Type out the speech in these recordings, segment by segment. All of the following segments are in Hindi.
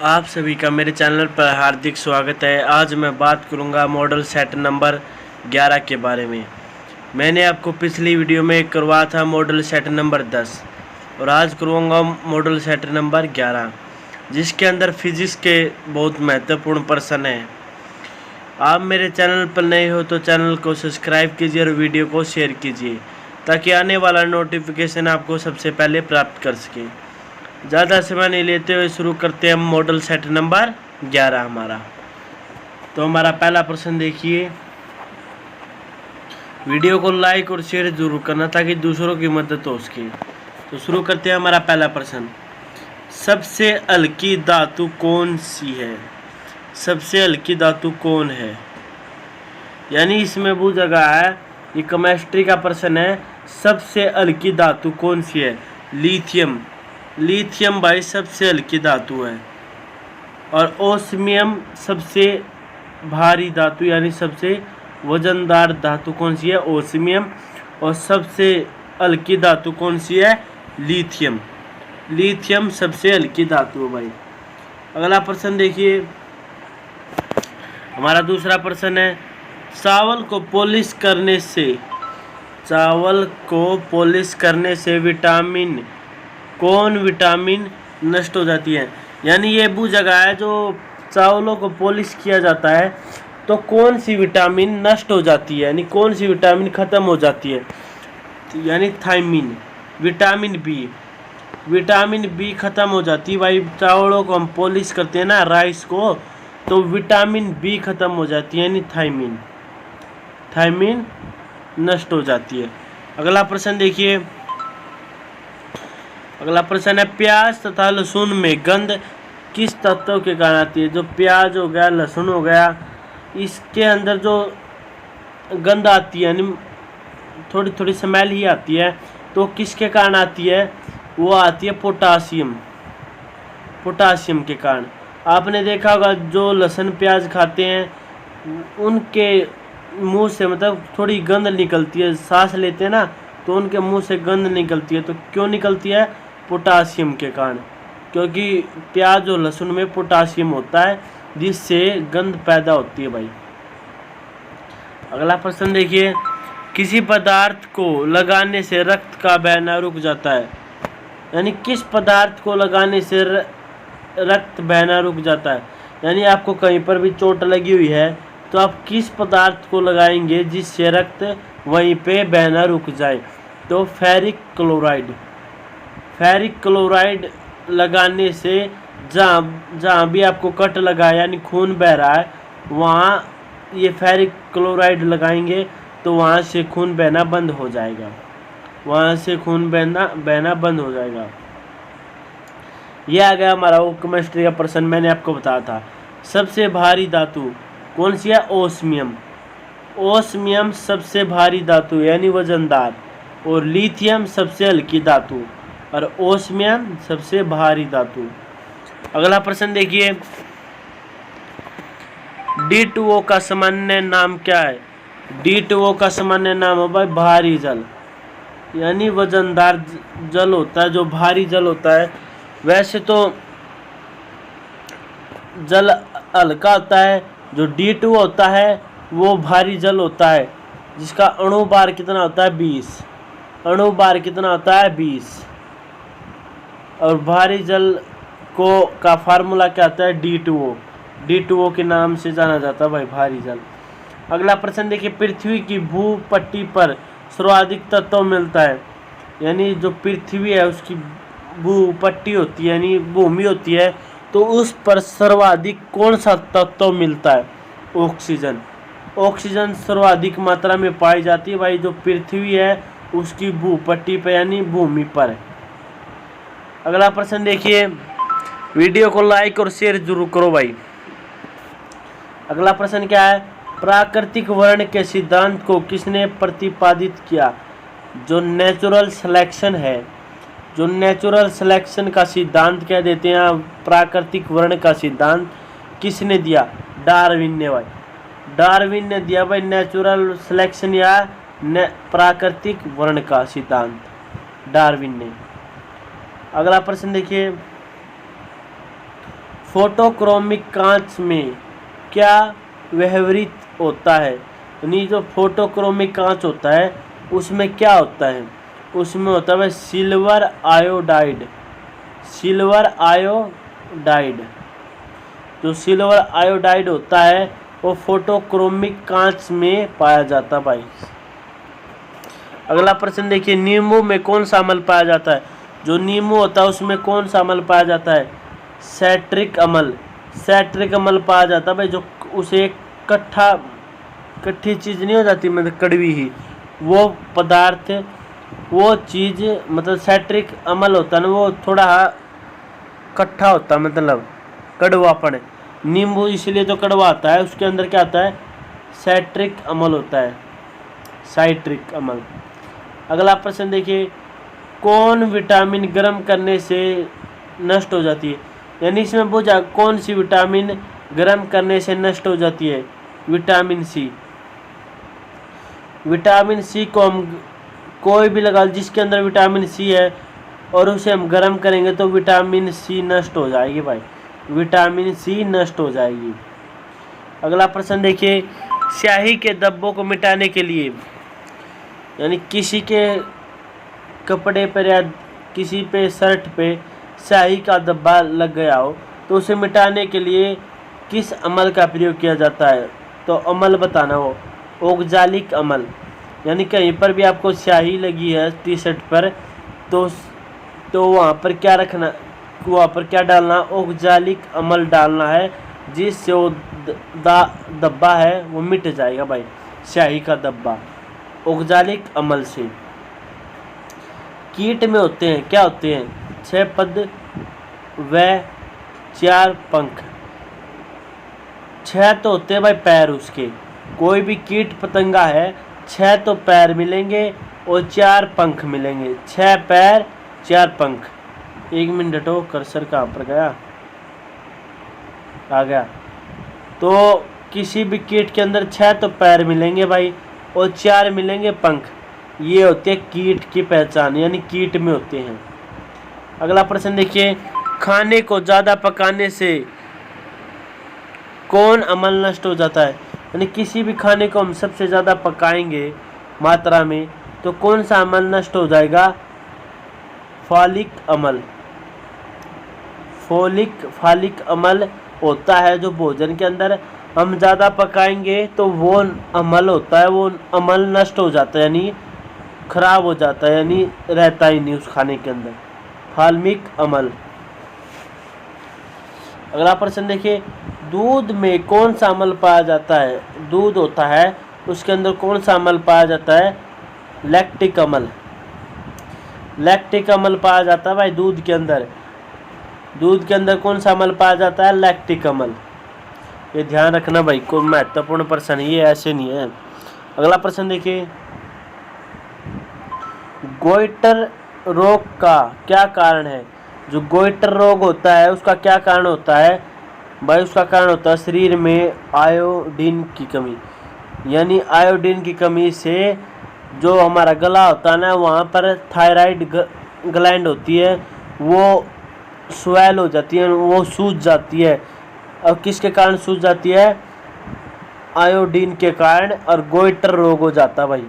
आप सभी का मेरे चैनल पर हार्दिक स्वागत है। आज मैं बात करूंगा मॉडल सेट नंबर 11 के बारे में। मैंने आपको पिछली वीडियो में करवाया था मॉडल सेट नंबर 10 और आज करवाऊंगा मॉडल सेट नंबर 11, जिसके अंदर फिजिक्स के बहुत महत्वपूर्ण प्रश्न हैं। आप मेरे चैनल पर नए हो तो चैनल को सब्सक्राइब कीजिए और वीडियो को शेयर कीजिए ताकि आने वाला नोटिफिकेशन आपको सबसे पहले प्राप्त कर सके। ज़्यादा समय नहीं लेते हुए शुरू करते हैं हम मॉडल सेट नंबर 11 हमारा। तो हमारा पहला प्रश्न देखिए। वीडियो को लाइक और शेयर जरूर करना ताकि दूसरों की मदद हो सके। तो शुरू करते हैं हमारा पहला प्रश्न। सबसे हल्की धातु कौन सी है? सबसे हल्की धातु कौन है? यानी इसमें पूछा गया है, ये केमिस्ट्री का प्रश्न है। सबसे हल्की धातु कौन सी है? लिथियम। लिथियम भाई सबसे हल्की धातु है। और ओस्मियम सबसे भारी धातु यानी सबसे वजनदार धातु कौन सी है? ओस्मियम। और सबसे हल्की धातु कौन सी है? लिथियम। लिथियम सबसे हल्की धातु है भाई। अगला प्रश्न देखिए, हमारा दूसरा प्रश्न है। चावल को पॉलिश करने से विटामिन कौन विटामिन नष्ट हो जाती है? यानी ये पूछा गया है, जो चावलों को पॉलिश किया जाता है तो कौन सी विटामिन नष्ट हो जाती है, यानी कौन सी विटामिन खत्म हो जाती है? यानी थायमिन, विटामिन बी खत्म हो जाती है भाई। चावलों को हम पॉलिश करते हैं ना, राइस को, तो विटामिन बी खत्म हो जाती है यानी थायमिन नष्ट हो जाती है। अगला प्रश्न देखिए। अगला प्रश्न है, प्याज तथा लहसुन में गंध किस तत्व के कारण आती है? जो प्याज हो गया, लहसुन हो गया, इसके अंदर जो गंध आती है यानी थोड़ी थोड़ी स्मेल ही आती है, तो किसके कारण आती है? वो आती है पोटासियम के कारण। आपने देखा होगा जो लहसुन प्याज खाते हैं उनके मुंह से मतलब थोड़ी गंध निकलती है, सांस लेते हैं ना तो उनके मुंह से गंध निकलती है। तो क्यों निकलती है? पोटासियम के कारण, क्योंकि प्याज और लहसुन में पोटासियम होता है जिससे गंध पैदा होती है भाई। अगला प्रश्न देखिए। किसी पदार्थ को लगाने से रक्त का बहना रुक जाता है? यानी किस पदार्थ को लगाने से रक्त बहना रुक जाता है? यानी आपको कहीं पर भी चोट लगी हुई है तो आप किस पदार्थ को लगाएंगे जिससे रक्त वहीं पे बहना रुक जाए? तो फेरिक क्लोराइड लगाने से जहाँ भी आपको कट लगा है यानी खून बह रहा है, वहाँ ये फेरिक क्लोराइड लगाएंगे तो वहाँ से खून बहना बंद हो जाएगा, बहना बंद हो जाएगा। ये आ गया हमारा वो केमिस्ट्री का प्रश्न मैंने आपको बताया था। सबसे भारी धातु कौन सी है? ओस्मियम सबसे भारी धातु यानी वजनदार, और लिथियम सबसे हल्की धातु, और ओस्मियम सबसे भारी धातु। अगला प्रश्न देखिए। D2O का सामान्य नाम क्या है? D2O का सामान्य नाम है भाई भारी जल, यानी वजनदार जल होता है जो भारी जल होता है। वैसे तो जल हल्का होता है, जो D2 होता है वो भारी जल होता है जिसका अणु भार कितना होता है? 20। अणु भार कितना होता है? 20। और भारी जल का फार्मूला क्या आता है? D2O के नाम से जाना जाता है भाई भारी जल। अगला प्रश्न देखिए। पृथ्वी की भूपट्टी पर सर्वाधिक तत्व मिलता है? यानी जो पृथ्वी है उसकी भूपट्टी होती है यानी भूमि होती है, तो उस पर सर्वाधिक कौन सा तत्व मिलता है? ऑक्सीजन सर्वाधिक मात्रा में पाई जाती है भाई जो पृथ्वी है उसकी भूपट्टी पर यानी भूमि पर। अगला प्रश्न देखिए। वीडियो को लाइक और शेयर जरूर करो भाई। अगला प्रश्न क्या है? प्राकृतिक वर्ण के सिद्धांत को किसने प्रतिपादित किया? जो नेचुरल सिलेक्शन का सिद्धांत कह देते हैं, प्राकृतिक वर्ण का सिद्धांत किसने दिया? डार्विन ने दिया भाई नेचुरल सिलेक्शन या प्राकृतिक वर्ण का सिद्धांत, डार्विन ने। अगला प्रश्न देखिए। फोटोक्रोमिक कांच में क्या व्यवहृत होता है? यानी जो फोटोक्रोमिक कांच होता है उसमें क्या होता है? उसमें होता है सिल्वर आयोडाइड। सिल्वर आयोडाइड, जो सिल्वर आयोडाइड होता है वो फोटोक्रोमिक कांच में पाया जाता है भाई। अगला प्रश्न देखिए, नींबू में कौन सा अम्ल पाया जाता है? जो नींबू होता है उसमें कौन सा अम्ल पाया जाता है? सैट्रिक अम्ल। सैट्रिक अम्ल पाया जाता है भाई, जो उसे कट्ठी चीज़ नहीं हो जाती, मतलब कड़वी ही, वो पदार्थ, वो चीज़, मतलब सैट्रिक अम्ल होता है ना, वो थोड़ा कट्ठा होता है, मतलब कड़वापन। नींबू इसलिए तो कड़वा आता है, उसके अंदर क्या आता है? सैट्रिक अम्ल होता है, साइट्रिक अम्ल। अगला प्रश्न देखिए, कौन विटामिन गर्म करने से नष्ट हो जाती है? यानी इसमें पूछा कौन सी विटामिन गर्म करने से नष्ट हो जाती है? Vitamin C. विटामिन सी को हम कोई भी लगा जिसके अंदर विटामिन सी है और उसे हम गर्म करेंगे तो विटामिन सी नष्ट हो जाएगी भाई, विटामिन सी नष्ट हो जाएगी। अगला प्रश्न देखिए, स्याही के धब्बों को मिटाने के लिए, यानी किसी के कपड़े पर या किसी पे शर्ट पे स्याही का धब्बा लग गया हो तो उसे मिटाने के लिए किस अम्ल का प्रयोग किया जाता है? तो अम्ल बताना हो, ओक्जालिक अम्ल। यानी कहीं पर भी आपको स्याही लगी है टी शर्ट पर तो वहाँ पर क्या रखना, वहाँ पर क्या डालना? ओक्जालिक अम्ल डालना है, जिससे वो धब्बा है वो मिट जाएगा भाई, स्याही का धब्बा, ओक्जालिक अम्ल से। कीट में होते हैं, क्या होते हैं? 6 पद व 4 पंख। 6 तो होते हैं भाई पैर उसके, कोई भी कीट पतंगा है 6 तो पैर मिलेंगे और 4 पंख मिलेंगे। 6 पैर 4 पंख। 1 मिनट हो, कर्सर कहाँ पर गया? आ गया। तो किसी भी कीट के अंदर 6 तो पैर मिलेंगे भाई और 4 मिलेंगे पंख। ये होते हैं कीट की पहचान, यानी कीट में होते हैं। अगला प्रश्न देखिए, खाने को ज़्यादा पकाने से कौन अम्ल नष्ट हो जाता है? यानी किसी भी खाने को हम सबसे ज़्यादा पकाएंगे मात्रा में तो कौन सा अम्ल नष्ट हो जाएगा? फॉलिक अम्ल। फॉलिक अम्ल होता है जो भोजन के अंदर हम ज़्यादा पकाएंगे तो वो अम्ल होता है, वो अम्ल नष्ट हो जाता है, यानी खराब हो जाता है, यानी रहता ही नहीं उस खाने के अंदर, फॉलिक अम्ल। अगला प्रश्न देखिए, दूध में कौन सा अम्ल पाया जाता है? दूध होता है उसके अंदर कौन सा अम्ल पाया जाता है? लैक्टिक अम्ल। लैक्टिक अम्ल पाया जाता है भाई दूध के अंदर। दूध के अंदर कौन सा अम्ल पाया जाता है? लैक्टिक अम्ल। ये ध्यान रखना भाई, कोई महत्वपूर्ण प्रश्न है ये, ऐसे नहीं है। अगला प्रश्न देखिए, गोइटर रोग का क्या कारण है? जो गोइटर रोग होता है उसका क्या कारण होता है भाई? उसका कारण होता है शरीर में आयोडीन की कमी। यानी आयोडीन की कमी से जो हमारा गला होता है ना, वहाँ पर थायराइड ग्लैंड होती है, वो स्वेल हो जाती है, वो सूज जाती है। और किसके कारण सूज जाती है? आयोडीन के कारण, और गोइटर रोग हो जाता है भाई।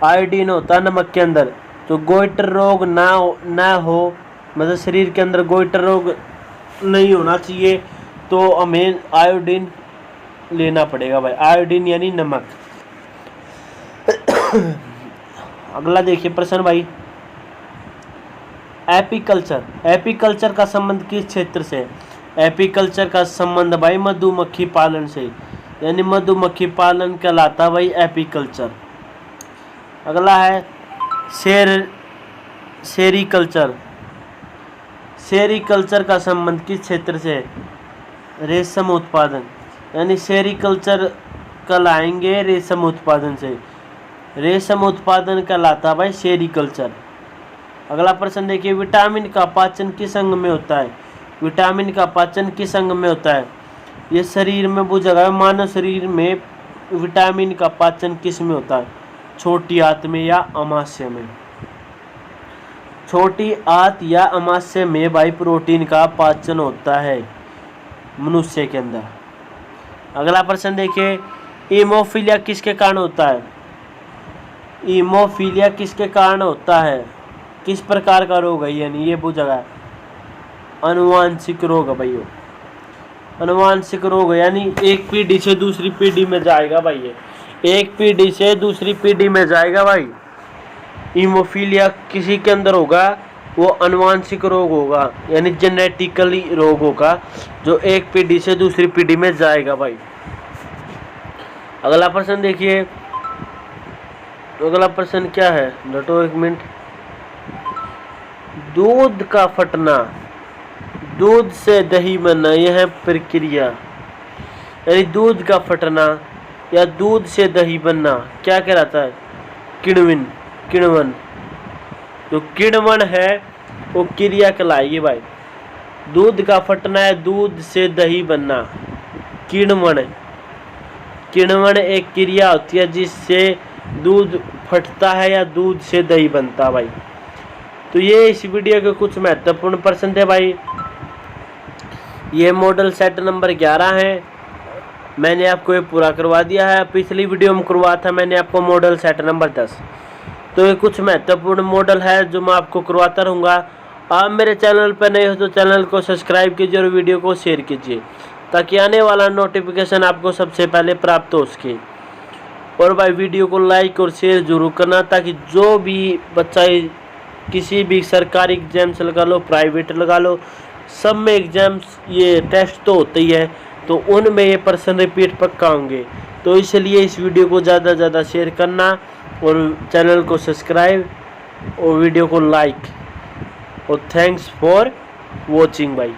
आयोडीन होता है नमक के अंदर, तो गोइटर रोग ना हो, मतलब शरीर के अंदर गोइटर रोग नहीं होना चाहिए, तो हमें आयोडीन लेना पड़ेगा भाई, आयोडीन यानी नमक। अगला देखिए प्रश्न भाई, एपीकल्चर। एपीकल्चर का संबंध किस क्षेत्र से? एपीकल्चर का संबंध भाई मधुमक्खी पालन से, यानी मधुमक्खी पालन कहलाता भाई एपीकल्चर। अगला है सेरीकल्चर। सेरीकल्चर का संबंध किस क्षेत्र से? रेशम उत्पादन, यानी सेरीकल्चर कहलाएंगे रेशम उत्पादन से। रेशम उत्पादन कहलाता भाई सेरीकल्चर। अगला प्रश्न देखिए, विटामिन का पाचन किस अंग में होता है? विटामिन का पाचन किस अंग में होता है? ये शरीर में बुझेगा, मानव शरीर में विटामिन का पाचन किस में होता है? छोटी आंत में या अमाशय में? छोटी आंत या अमाशय में भाई प्रोटीन का पाचन होता है। मनुष्य के अंदर। अगला प्रश्न देखिए, हीमोफीलिया किसके कारण होता है? हीमोफीलिया किसके कारण होता है? किस प्रकार का रोग है? यानी ये पूछा गया, अनुवांशिक रोग है भाई। अनुवांशिक रोग है, यानी एक पीढ़ी से दूसरी पीढ़ी में जाएगा भाई। ये एक पीढ़ी से दूसरी पीढ़ी में जाएगा भाई। हीमोफीलिया किसी के अंदर होगा, वो अनुवांशिक रोग होगा, यानी जेनेटिकली रोग होगा, जो एक पीढ़ी से दूसरी पीढ़ी में जाएगा भाई। अगला प्रश्न देखिए, अगला प्रश्न क्या है? डटो एक मिनट। दूध का फटना, दूध से दही बनना, यह है प्रक्रिया। यानी दूध का फटना या दूध से दही बनना क्या कहलाता है? किण्वन। किण्वन, जो किण्वन है वो क्रिया कहलाएगी भाई। दूध का फटना है, दूध से दही बनना, किण्वन। किण्वन एक क्रिया होती है जिससे दूध फटता है या दूध से दही बनता है भाई। तो ये इस वीडियो के कुछ महत्वपूर्ण प्रश्न थे भाई। ये मॉडल सेट नंबर 11 है, मैंने आपको ये पूरा करवा दिया है। पिछली वीडियो में करवा था मैंने आपको मॉडल सेट नंबर 10। तो ये कुछ महत्वपूर्ण मॉडल है जो मैं आपको करवाता रहूँगा। आप मेरे चैनल पर नए हो तो चैनल को सब्सक्राइब कीजिए और वीडियो को शेयर कीजिए, ताकि आने वाला नोटिफिकेशन आपको सबसे पहले प्राप्त हो सके। और भाई वीडियो को लाइक और शेयर जरूर करना, ताकि जो भी बच्चा किसी भी सरकारी एग्जाम से लगा लो, प्राइवेट लगा लो, सब में एग्जाम्स ये टेस्ट तो होते ही है, तो उनमें ये प्रश्न रिपीट पक्का होंगे। तो इसलिए इस वीडियो को ज़्यादा से ज़्यादा शेयर करना और चैनल को सब्सक्राइब और वीडियो को लाइक। और थैंक्स फॉर वॉचिंग भाई।